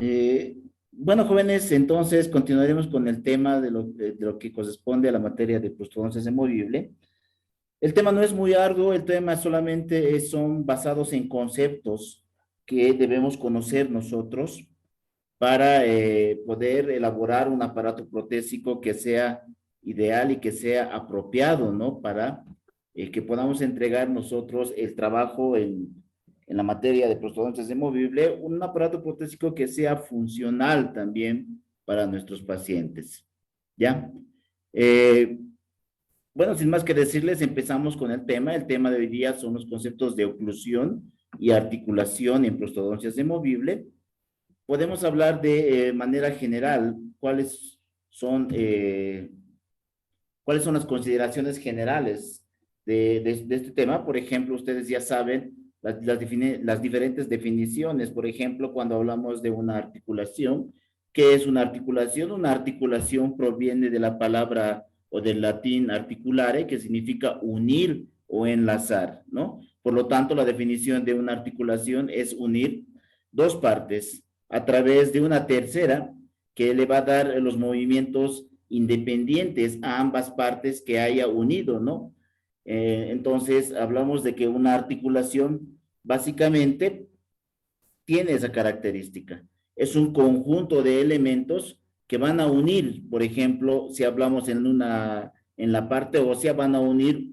Eh, bueno, jóvenes, entonces continuaremos con el tema de lo que corresponde a la materia de prostodoncia semovible. El tema no es muy arduo, el tema solamente son basados en conceptos que debemos conocer nosotros para poder elaborar un aparato protésico que sea ideal y que sea apropiado, ¿no? Para que podamos entregar nosotros el trabajo en la materia de prostodoncia semovible, un aparato protésico que sea funcional también para nuestros pacientes, ¿ya? Eh, bueno, sin más que decirles, empezamos con el tema. El tema de hoy día son los conceptos de oclusión y articulación en prostodoncia semovible. Podemos hablar de manera general son, cuáles son las consideraciones generales de este tema. Por ejemplo, ustedes ya saben las diferentes definiciones. Por ejemplo, cuando hablamos de una articulación, ¿qué es una articulación? Una articulación proviene de la palabra o del latín articulare, que significa unir o enlazar, ¿no? Por lo tanto, la definición de una articulación es unir dos partes a través de una tercera que le va a dar los movimientos independientes a ambas partes que haya unido, ¿no? Entonces, hablamos de que una articulación básicamente tiene esa característica. Es un conjunto de elementos que van a unir, por ejemplo, si hablamos en la parte ósea, van a unir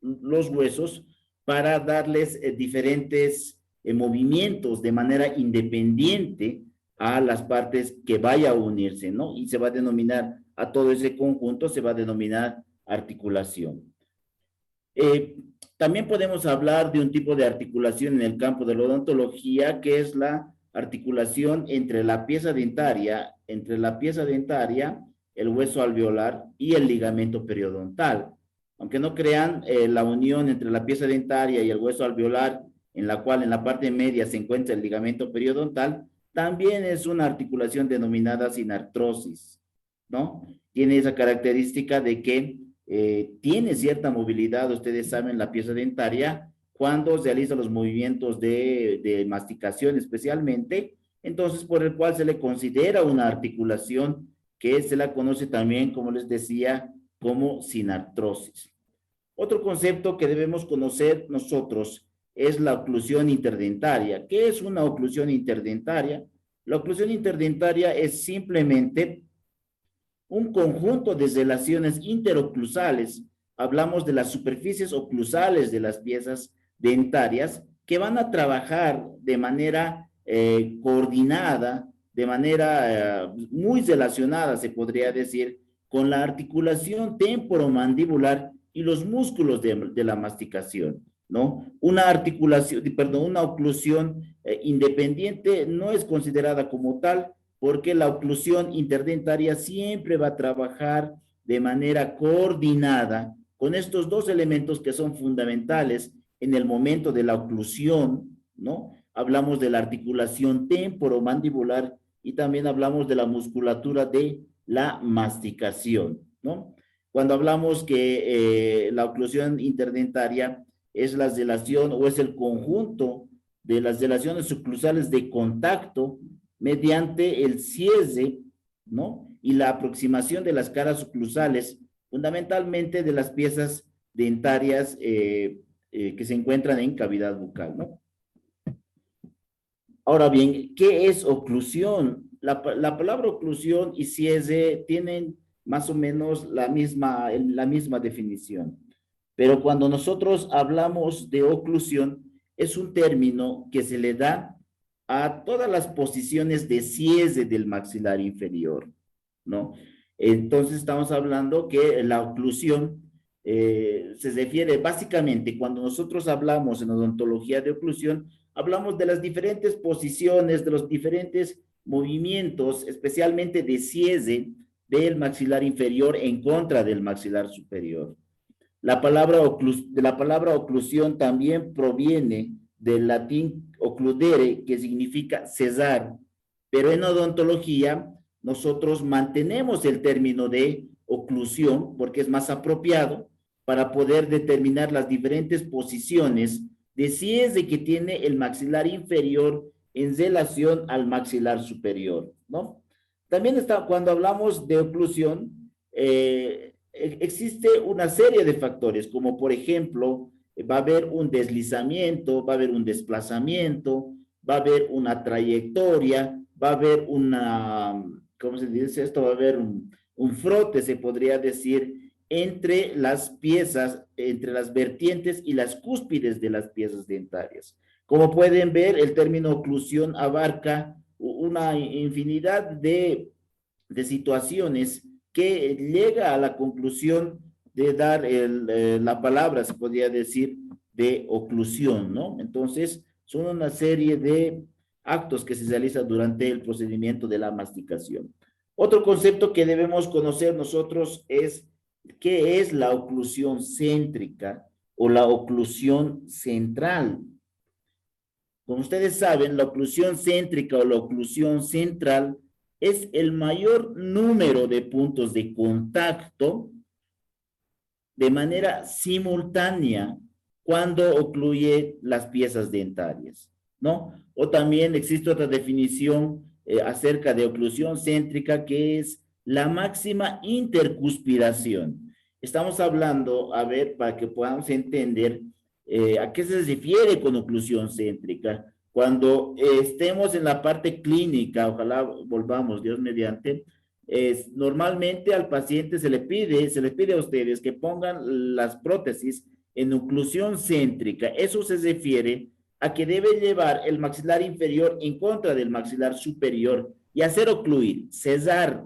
los huesos para darles diferentes movimientos de manera independiente a las partes que vaya a unirse, ¿no? Y se va a denominar, a todo ese conjunto se va a denominar articulación. Eh, También podemos hablar de un tipo de articulación en el campo de la odontología, que es la articulación entre la pieza dentaria, el hueso alveolar y el ligamento periodontal. Aunque no crean, la unión entre la pieza dentaria y el hueso alveolar, en la cual en la parte media se encuentra el ligamento periodontal, también es una articulación denominada sinartrosis, ¿no? Tiene esa característica de que tiene cierta movilidad, ustedes saben, la pieza dentaria, cuando realiza los movimientos de masticación especialmente, entonces por el cual se le considera una articulación que se la conoce también, como les decía, como sinartrosis. Otro concepto que debemos conocer nosotros es la oclusión interdentaria. ¿Qué es una oclusión interdentaria? La oclusión interdentaria es simplemente un conjunto de relaciones interoclusales. Hablamos de las superficies oclusales de las piezas dentarias que van a trabajar de manera coordinada, de manera muy relacionada, se podría decir, con la articulación temporomandibular y los músculos de la masticación, ¿no? Una articulación, perdón, una oclusión independiente no es considerada como tal, porque la oclusión interdentaria siempre va a trabajar de manera coordinada con estos dos elementos que son fundamentales en el momento de la oclusión, ¿no? Hablamos de la articulación temporomandibular y también hablamos de la musculatura de la masticación, ¿no? Cuando hablamos que la oclusión interdentaria es la relación o es el conjunto de las relaciones oclusales de contacto mediante el cierre, ¿no? Y la aproximación de las caras oclusales, fundamentalmente de las piezas dentarias que se encuentran en cavidad bucal, ¿no? Ahora bien, ¿qué es oclusión? La palabra oclusión y cierre tienen más o menos la misma definición. Pero cuando nosotros hablamos de oclusión, es un término que se le da a todas las posiciones de cierre del maxilar inferior, ¿no? Entonces estamos hablando que la oclusión se refiere básicamente, cuando nosotros hablamos en odontología de oclusión, hablamos de las diferentes posiciones, de los diferentes movimientos, especialmente de cierre del maxilar inferior en contra del maxilar superior. La palabra oclusión también proviene del latín occludere, que significa cesar, pero en odontología nosotros mantenemos el término de oclusión porque es más apropiado para poder determinar las diferentes posiciones de cierre que tiene el maxilar inferior en relación al maxilar superior, ¿no? También está, cuando hablamos de oclusión, existe una serie de factores, como por ejemplo, va a haber un deslizamiento, va a haber un desplazamiento, va a haber una trayectoria, va a haber una, ¿cómo se dice esto? Va a haber un frote, se podría decir, entre las piezas, entre las vertientes y las cúspides de las piezas dentarias. Como pueden ver, el término oclusión abarca una infinidad de situaciones que llega a la conclusión de dar la palabra, se podría decir, de oclusión, ¿no? Entonces, son una serie de actos que se realizan durante el procedimiento de la masticación. Otro concepto que debemos conocer nosotros es qué es la oclusión céntrica o la oclusión central. Como ustedes saben, la oclusión céntrica o la oclusión central es el mayor número de puntos de contacto de manera simultánea cuando ocluye las piezas dentarias, ¿no? O también existe otra definición acerca de oclusión céntrica que es la máxima intercuspidación. Estamos hablando, a ver, para que podamos entender a qué se refiere con oclusión céntrica. Cuando estemos en la parte clínica, ojalá volvamos, Dios mediante, normalmente al paciente se le pide a ustedes que pongan las prótesis en oclusión céntrica. Eso se refiere a que debe llevar el maxilar inferior en contra del maxilar superior y hacer ocluir, cesar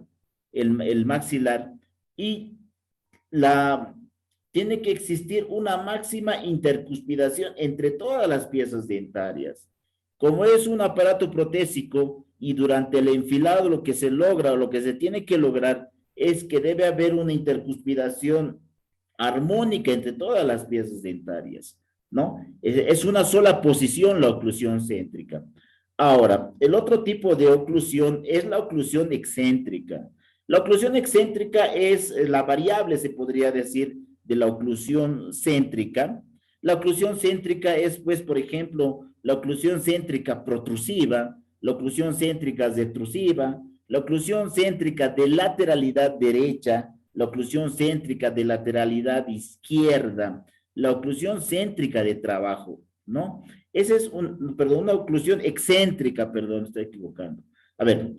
el maxilar y tiene que existir una máxima intercuspidación entre todas las piezas dentarias. Como es un aparato protésico y durante el enfilado lo que se logra o lo que se tiene que lograr es que debe haber una intercuspidación armónica entre todas las piezas dentarias, ¿no? Es una sola posición la oclusión céntrica. Ahora, el otro tipo de oclusión es la oclusión excéntrica. La oclusión excéntrica es la variable, se podría decir, de la oclusión céntrica. La oclusión céntrica es, pues, por ejemplo, la oclusión céntrica protrusiva, la oclusión céntrica retrusiva, la oclusión céntrica de lateralidad derecha, la oclusión céntrica de lateralidad izquierda, la oclusión céntrica de trabajo, ¿no? Esa es una oclusión excéntrica, perdón, estoy equivocando. A ver,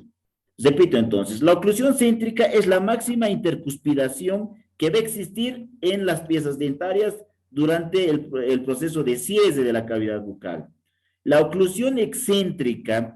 repito entonces, la oclusión céntrica es la máxima intercuspidación que va a existir en las piezas dentarias durante el proceso de cierre de la cavidad bucal. La oclusión excéntrica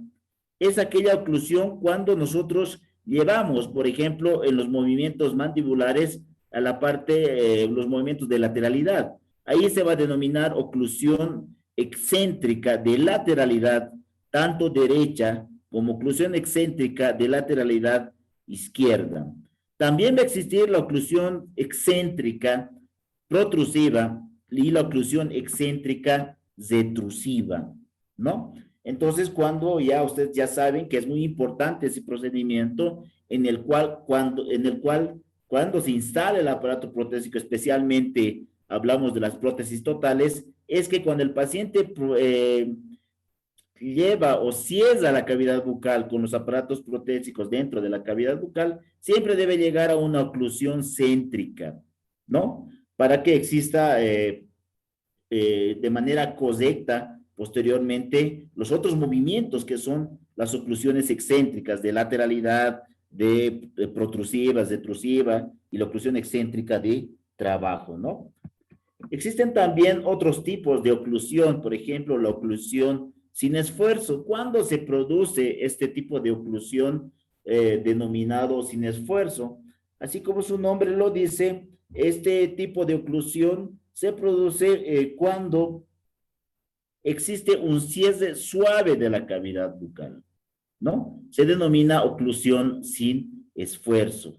es aquella oclusión cuando nosotros llevamos, por ejemplo, en los movimientos mandibulares a la parte, los movimientos de lateralidad. Ahí se va a denominar oclusión excéntrica de lateralidad, tanto derecha como oclusión excéntrica de lateralidad izquierda. También va a existir la oclusión excéntrica protrusiva y la oclusión excéntrica retrusiva, ¿no? Entonces, cuando ya ustedes ya saben que es muy importante ese procedimiento en el cual cuando se instala el aparato protésico, especialmente hablamos de las prótesis totales, es que cuando el paciente lleva o cierra la cavidad bucal con los aparatos protésicos dentro de la cavidad bucal, siempre debe llegar a una oclusión céntrica, ¿no? Para que exista de manera correcta posteriormente los otros movimientos que son las oclusiones excéntricas de lateralidad, de protrusivas, retrusiva y la oclusión excéntrica de trabajo, ¿no? Existen también otros tipos de oclusión, por ejemplo, la oclusión sin esfuerzo. ¿Cuándo se produce este tipo de oclusión denominado sin esfuerzo? Así como su nombre lo dice, este tipo de oclusión se produce cuando existe un cierre suave de la cavidad bucal, ¿no? Se denomina oclusión sin esfuerzo.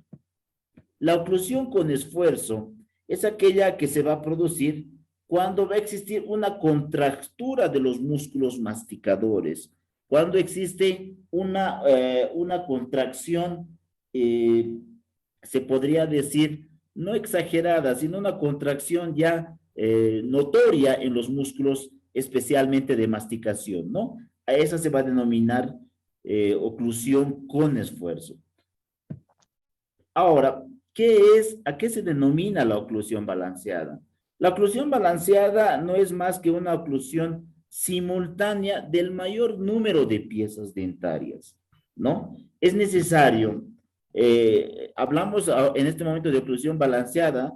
La oclusión con esfuerzo es aquella que se va a producir cuando va a existir una contractura de los músculos masticadores, cuando existe una contracción, se podría decir, no exagerada, sino una contracción ya notoria en los músculos, especialmente de masticación, ¿no? a esa se va a denominar oclusión con esfuerzo. Ahora, ¿a qué se denomina la oclusión balanceada? La oclusión balanceada no es más que una oclusión simultánea del mayor número de piezas dentarias, ¿no? Es necesario, hablamos en este momento de oclusión balanceada,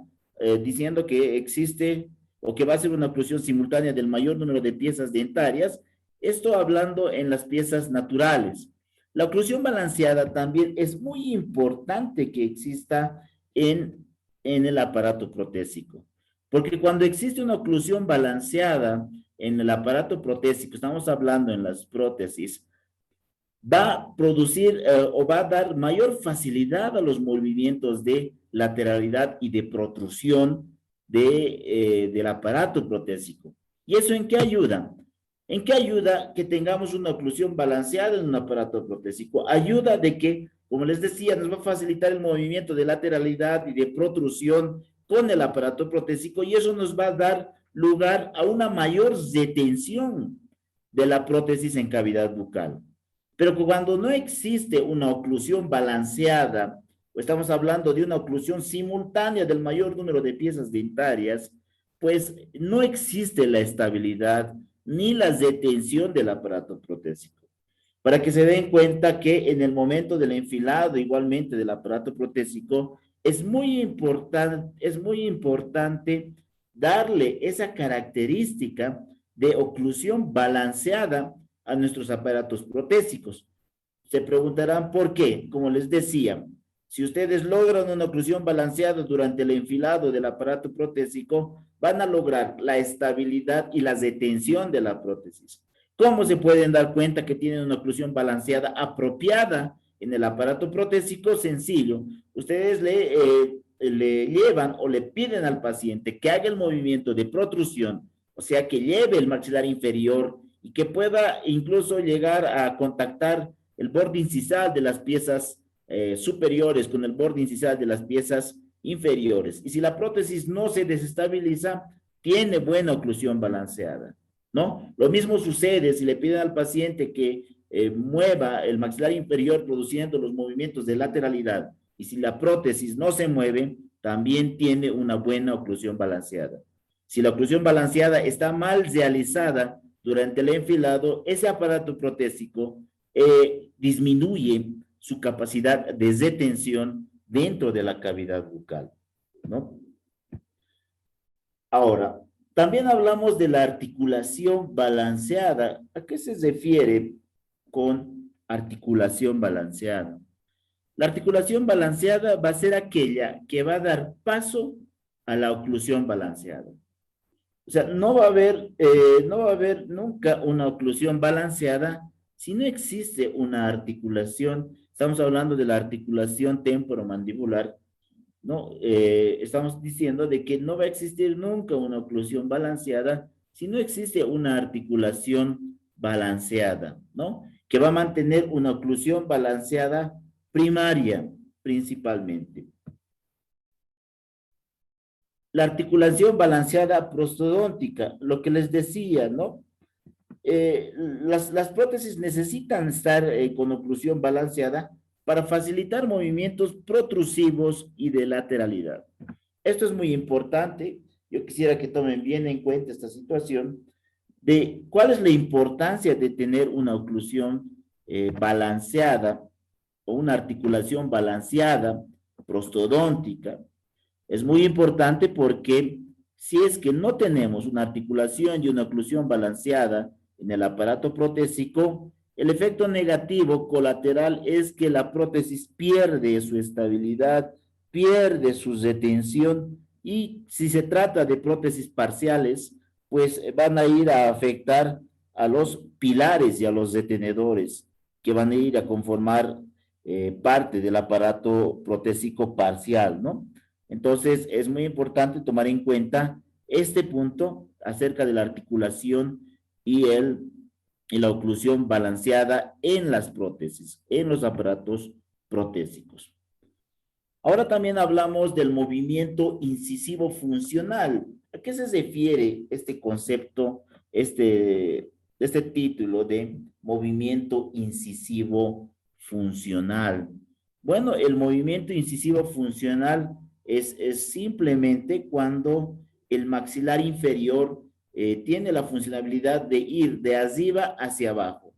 diciendo que existe o que va a ser una oclusión simultánea del mayor número de piezas dentarias, esto hablando en las piezas naturales. La oclusión balanceada también es muy importante que exista en el aparato protésico, porque cuando existe una oclusión balanceada en el aparato protésico, estamos hablando en las prótesis, va a producir o va a dar mayor facilidad a los movimientos de lateralidad y de protrusión del aparato protésico. ¿Y eso en qué ayuda? ¿En qué ayuda que tengamos una oclusión balanceada en un aparato protésico? Ayuda de que, como les decía, nos va a facilitar el movimiento de lateralidad y de protrusión con el aparato protésico y eso nos va a dar lugar a una mayor detención de la prótesis en cavidad bucal. Pero cuando no existe una oclusión balanceada, o estamos hablando de una oclusión simultánea del mayor número de piezas dentarias, pues no existe la estabilidad ni la detención del aparato protésico. Para que se den cuenta que en el momento del enfilado igualmente del aparato protésico, es muy importante darle esa característica de oclusión balanceada a nuestros aparatos protésicos. Se preguntarán por qué. Como les decía, si ustedes logran una oclusión balanceada durante el enfilado del aparato protésico, van a lograr la estabilidad y la detención de la prótesis. ¿Cómo se pueden dar cuenta que tienen una oclusión balanceada apropiada en el aparato protésico? Sencillo. Ustedes le llevan o le piden al paciente que haga el movimiento de protrusión, o sea, que lleve el maxilar inferior y que pueda incluso llegar a contactar el borde incisal de las piezas superiores con el borde incisal de las piezas inferiores. Y si la prótesis no se desestabiliza, tiene buena oclusión balanceada, ¿no? Lo mismo sucede si le piden al paciente que mueva el maxilar inferior produciendo los movimientos de lateralidad. Y si la prótesis no se mueve, también tiene una buena oclusión balanceada. Si la oclusión balanceada está mal realizada durante el enfilado, ese aparato protésico disminuye su capacidad de detención dentro de la cavidad bucal, ¿no? Ahora, también hablamos de la articulación balanceada. ¿A qué se refiere con articulación balanceada? La articulación balanceada va a ser aquella que va a dar paso a la oclusión balanceada. O sea, no va a haber nunca una oclusión balanceada si no existe una articulación. Estamos hablando de la articulación temporomandibular, ¿no? Estamos diciendo de que no va a existir nunca una oclusión balanceada si no existe una articulación balanceada, ¿no? Que va a mantener una oclusión balanceada primaria, principalmente. La articulación balanceada prostodóntica, lo que les decía, ¿no? Las prótesis necesitan estar con oclusión balanceada para facilitar movimientos protrusivos y de lateralidad. Esto es muy importante. Yo quisiera que tomen bien en cuenta esta situación de cuál es la importancia de tener una oclusión balanceada o una articulación balanceada prostodóntica. Es muy importante porque si es que no tenemos una articulación y una oclusión balanceada en el aparato protésico, el efecto negativo colateral es que la prótesis pierde su estabilidad, pierde su retención y si se trata de prótesis parciales, pues van a ir a afectar a los pilares y a los retenedores que van a ir a conformar parte del aparato protésico parcial, ¿no? Entonces, es muy importante tomar en cuenta este punto acerca de la articulación y la oclusión balanceada en las prótesis, en los aparatos protésicos. Ahora también hablamos del movimiento incisivo funcional. ¿A qué se refiere este concepto, este de este título de movimiento incisivo funcional. Bueno, el movimiento incisivo funcional es simplemente cuando el maxilar inferior tiene la funcionalidad de ir de arriba hacia abajo.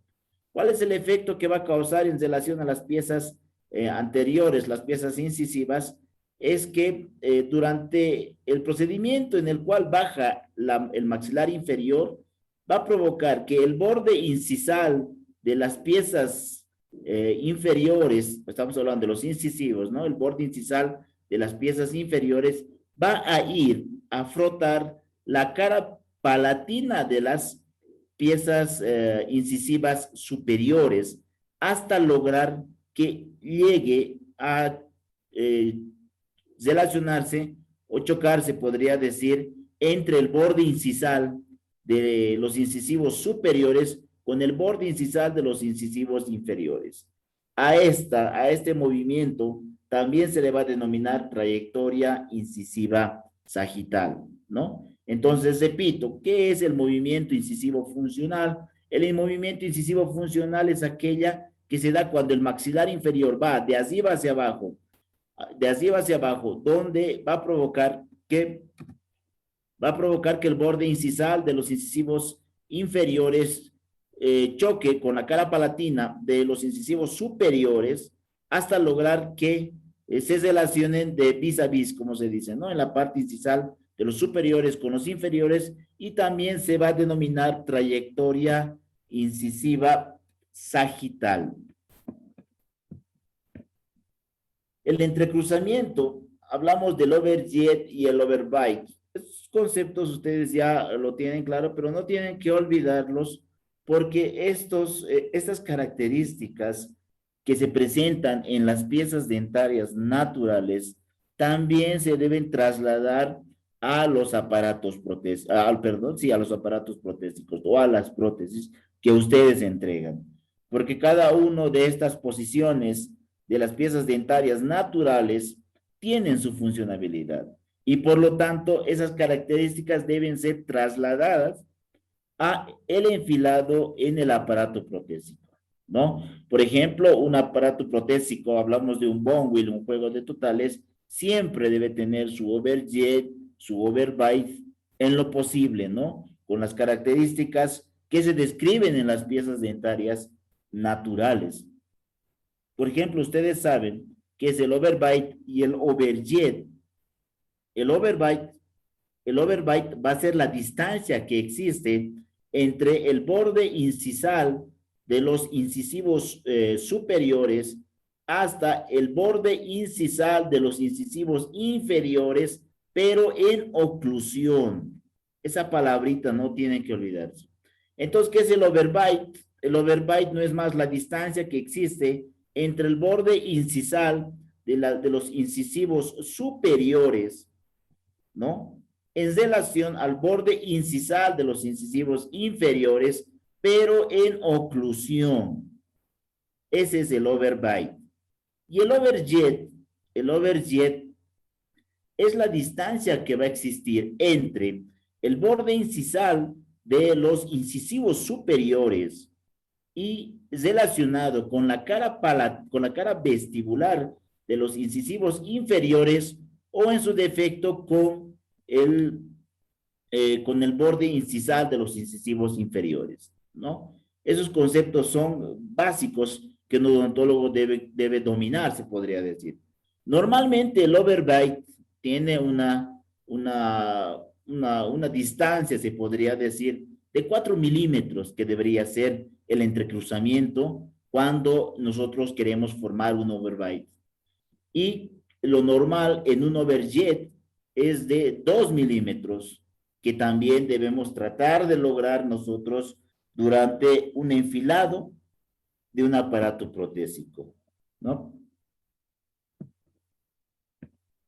¿Cuál es el efecto que va a causar en relación a las piezas anteriores, las piezas incisivas? Es que durante el procedimiento en el cual baja el maxilar inferior, va a provocar que el borde incisal de las piezas inferiores, estamos hablando de los incisivos, ¿no? El borde incisal de las piezas inferiores va a ir a frotar la cara palatina de las piezas incisivas superiores hasta lograr que llegue a eh, relacionarse o chocarse, podría decir, entre el borde incisal de los incisivos superiores con el borde incisal de los incisivos inferiores. A este movimiento también se le va a denominar trayectoria incisiva sagital, ¿no? Entonces, repito, ¿qué es el movimiento incisivo funcional? El movimiento incisivo funcional es aquella que se da cuando el maxilar inferior va de arriba hacia abajo, donde va a provocar que el borde incisal de los incisivos inferiores choque con la cara palatina de los incisivos superiores hasta lograr que se relacionen de vis a vis, como se dice, ¿no? En la parte incisal de los superiores con los inferiores, y también se va a denominar trayectoria incisiva sagital. El entrecruzamiento, hablamos del overjet y el overbite. Estos conceptos ustedes ya lo tienen claro, pero no tienen que olvidarlos porque estas características que se presentan en las piezas dentarias naturales también se deben trasladar a los aparatos protésicos, a los aparatos protésicos o a las prótesis que ustedes entregan. Porque cada uno de estas posiciones de las piezas dentarias naturales tienen su funcionalidad y por lo tanto esas características deben ser trasladadas a el enfilado en el aparato protésico, ¿no? Por ejemplo, un aparato protésico, hablamos de un bone wheel, un juego de totales, siempre debe tener su overjet, su overbite en lo posible, ¿no? Con las características que se describen en las piezas dentarias naturales. Por ejemplo, ustedes saben que es el overbite y el overjet. El overbite, el overbite va a ser la distancia que existe entre el borde incisal de los incisivos superiores hasta el borde incisal de los incisivos inferiores, pero en oclusión. Esa palabrita no tienen que olvidarse. Entonces, ¿qué es el overbite? El overbite no es más la distancia que existe entre el borde incisal de los incisivos superiores, ¿no? En relación al borde incisal de los incisivos inferiores, pero en oclusión. Ese es el overbite. Y el overjet es la distancia que va a existir entre el borde incisal de los incisivos superiores y relacionado con la cara vestibular de los incisivos inferiores o en su defecto con el borde incisal de los incisivos inferiores, ¿no? Esos conceptos son básicos que un odontólogo debe dominar, se podría decir. Normalmente el overbite tiene una distancia, se podría decir, de 4 milímetros que debería ser el entrecruzamiento cuando nosotros queremos formar un overbite. Y lo normal en un overjet es de 2 milímetros, que también debemos tratar de lograr nosotros durante un enfilado de un aparato protésico, ¿no?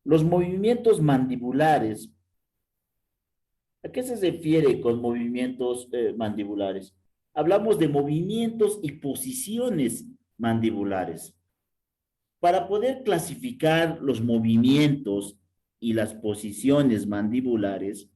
Los movimientos mandibulares. ¿A qué se refiere con movimientos mandibulares? Hablamos de movimientos y posiciones mandibulares. Para poder clasificar los movimientos y las posiciones mandibulares,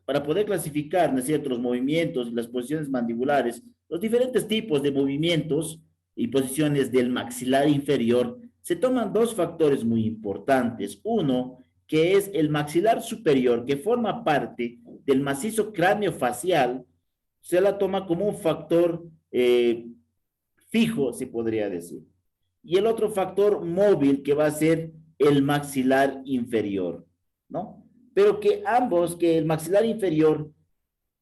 para poder clasificar, ¿no es cierto?, los movimientos y las posiciones mandibulares, los diferentes tipos de movimientos y posiciones del maxilar inferior, se toman dos factores muy importantes. Uno, que es el maxilar superior, que forma parte del macizo craneofacial, se la toma como un factor fijo, se podría decir. Y el otro factor móvil, que va a ser el maxilar inferior, ¿no? Pero que ambos, que el maxilar inferior,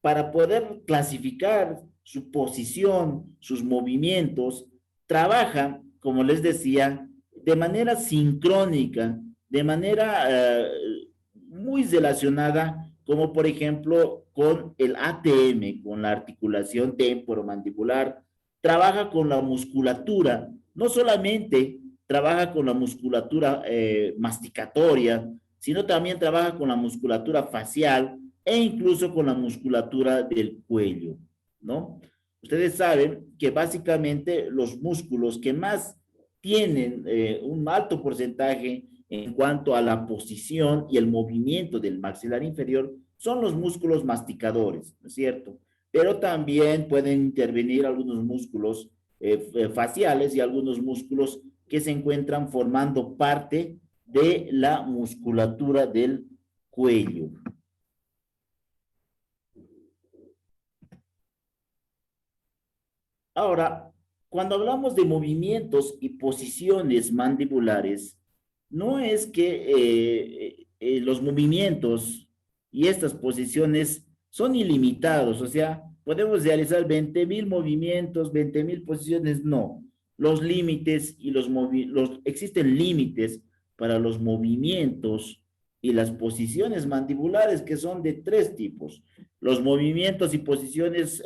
para poder clasificar su posición, sus movimientos, trabaja, como les decía, de manera sincrónica, de manera muy relacionada, como por ejemplo con el ATM, con la articulación temporomandibular, trabaja con la musculatura, no solamente trabaja con la musculatura masticatoria, sino también trabaja con la musculatura facial e incluso con la musculatura del cuello, ¿no? Ustedes saben que básicamente los músculos que más tienen un alto porcentaje en cuanto a la posición y el movimiento del maxilar inferior son los músculos masticadores, ¿no es cierto? Pero también pueden intervenir algunos músculos faciales y algunos músculos que se encuentran formando parte de la musculatura del cuello. Ahora, cuando hablamos de movimientos y posiciones mandibulares, no es que los movimientos y estas posiciones son ilimitados, o sea, podemos realizar 20.000 movimientos, 20.000 posiciones, no. Los límites y existen límites para los movimientos y las posiciones mandibulares, que son de tres tipos. Los movimientos y posiciones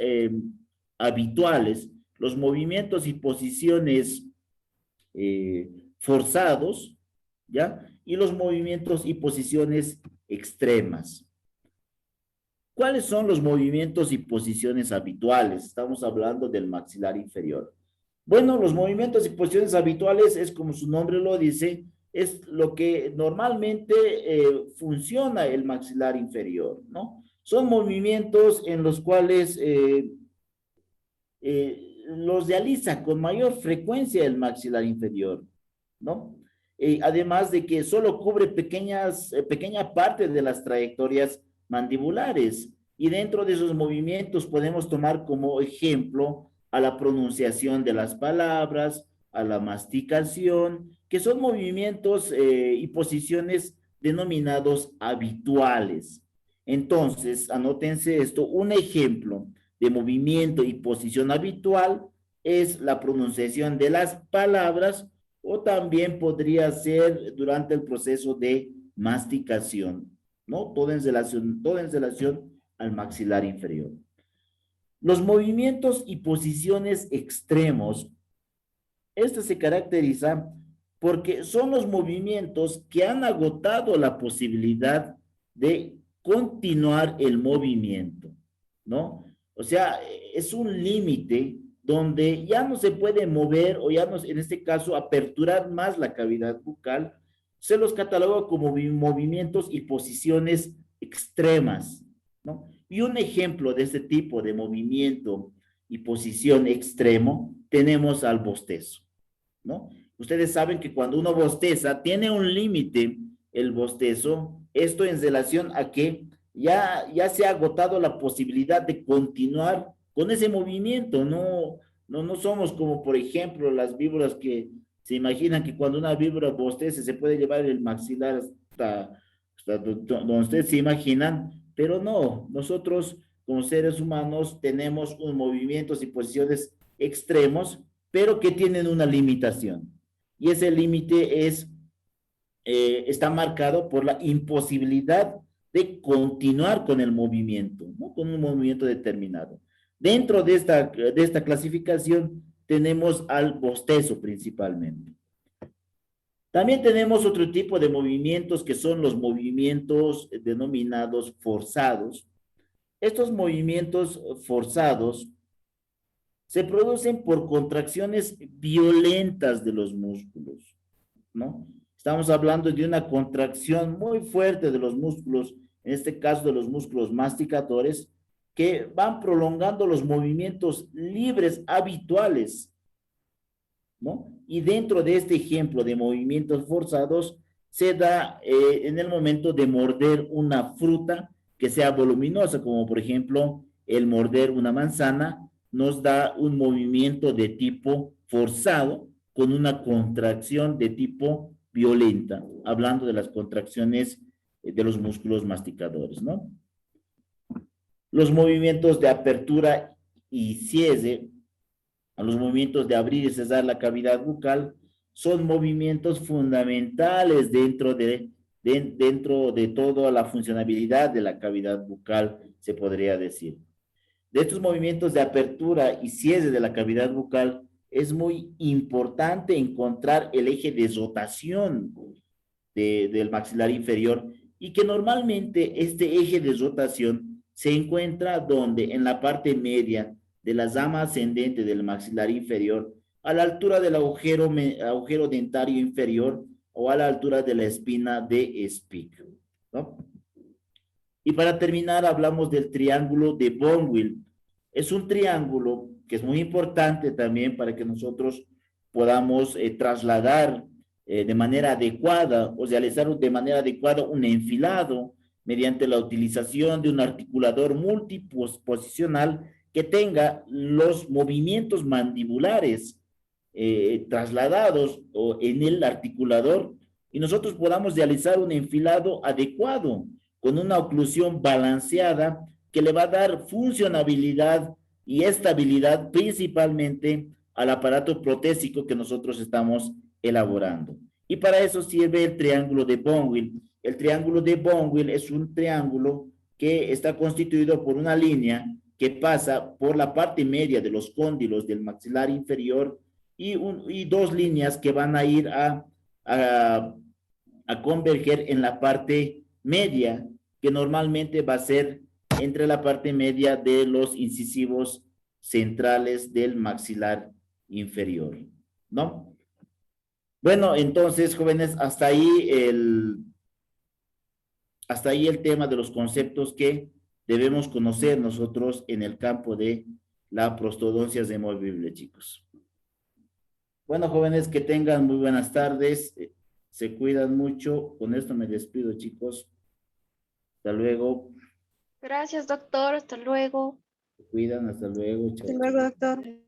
habituales, los movimientos y posiciones forzados, ¿ya? Y los movimientos y posiciones extremas. ¿Cuáles son los movimientos y posiciones habituales? Estamos hablando del maxilar inferior. Bueno, los movimientos y posiciones habituales es como su nombre lo dice, es lo que normalmente funciona el maxilar inferior, ¿no? Son movimientos en los cuales los realiza con mayor frecuencia el maxilar inferior, ¿no? Además de que solo cubre pequeña parte de las trayectorias mandibulares, y dentro de esos movimientos podemos tomar como ejemplo a la pronunciación de las palabras, a la masticación, que son movimientos y posiciones denominados habituales. Entonces, anótense esto, un ejemplo de movimiento y posición habitual es la pronunciación de las palabras, o también podría ser durante el proceso de masticación, ¿no? Todo en relación al maxilar inferior. Los movimientos y posiciones extremos, esto se caracteriza porque son los movimientos que han agotado la posibilidad de continuar el movimiento, ¿no? O sea, es un límite donde ya no se puede mover o ya no, en este caso, aperturar más la cavidad bucal, se los cataloga como movimientos y posiciones extremas, ¿no? Y un ejemplo de este tipo de movimiento y posición extremo tenemos al bostezo, ¿no? Ustedes saben que cuando uno bosteza, tiene un límite el bostezo, esto en relación a que ya se ha agotado la posibilidad de continuar con ese movimiento, no somos como, por ejemplo, las víboras que se imaginan que cuando una víbora bostece se puede llevar el maxilar hasta donde ustedes se imaginan, pero no, nosotros como seres humanos tenemos unos movimientos y posiciones extremos, pero que tienen una limitación. Y ese límite está marcado por la imposibilidad de continuar con el movimiento, ¿no? Con un movimiento determinado. Dentro de esta clasificación tenemos al bostezo principalmente. También tenemos otro tipo de movimientos que son los movimientos denominados forzados. Estos movimientos forzados se producen por contracciones violentas de los músculos, ¿no? Estamos hablando de una contracción muy fuerte de los músculos en este caso de los músculos masticadores, que van prolongando los movimientos libres habituales, ¿no? Y dentro de este ejemplo de movimientos forzados, se da en el momento de morder una fruta que sea voluminosa, como por ejemplo el morder una manzana, nos da un movimiento de tipo forzado con una contracción de tipo violenta, hablando de las contracciones de los músculos masticadores, ¿no? Los movimientos de apertura y cierre, a los movimientos de abrir y cerrar la cavidad bucal, son movimientos fundamentales dentro de toda la funcionabilidad de la cavidad bucal, se podría decir. De estos movimientos de apertura y cierre de la cavidad bucal, es muy importante encontrar el eje de rotación del maxilar inferior, y que normalmente este eje de rotación se encuentra donde en la parte media de la rama ascendente del maxilar inferior, a la altura del agujero dentario inferior o a la altura de la espina de Spick, ¿no? Y para terminar, hablamos del triángulo de Bonwell. Es un triángulo que es muy importante también para que nosotros podamos trasladar de manera adecuada o realizar de manera adecuada un enfilado mediante la utilización de un articulador multiposicional que tenga los movimientos mandibulares trasladados o en el articulador, y nosotros podamos realizar un enfilado adecuado con una oclusión balanceada que le va a dar funcionabilidad y estabilidad principalmente al aparato protésico que nosotros estamos elaborando. Y para eso sirve el triángulo de Bonwell. El triángulo de Bonwell es un triángulo que está constituido por una línea que pasa por la parte media de los cóndilos del maxilar inferior y dos líneas que van a ir a converger en la parte media, que normalmente va a ser entre la parte media de los incisivos centrales del maxilar inferior, ¿no? Bueno, entonces, jóvenes, hasta ahí el tema de los conceptos que debemos conocer nosotros en el campo de la prostodoncia removible, chicos. Bueno, jóvenes, que tengan muy buenas tardes. Se cuidan mucho. Con esto me despido, chicos. Hasta luego. Gracias, doctor. Hasta luego. Se cuidan. Hasta luego. Chao, Hasta chao. luego, doctor.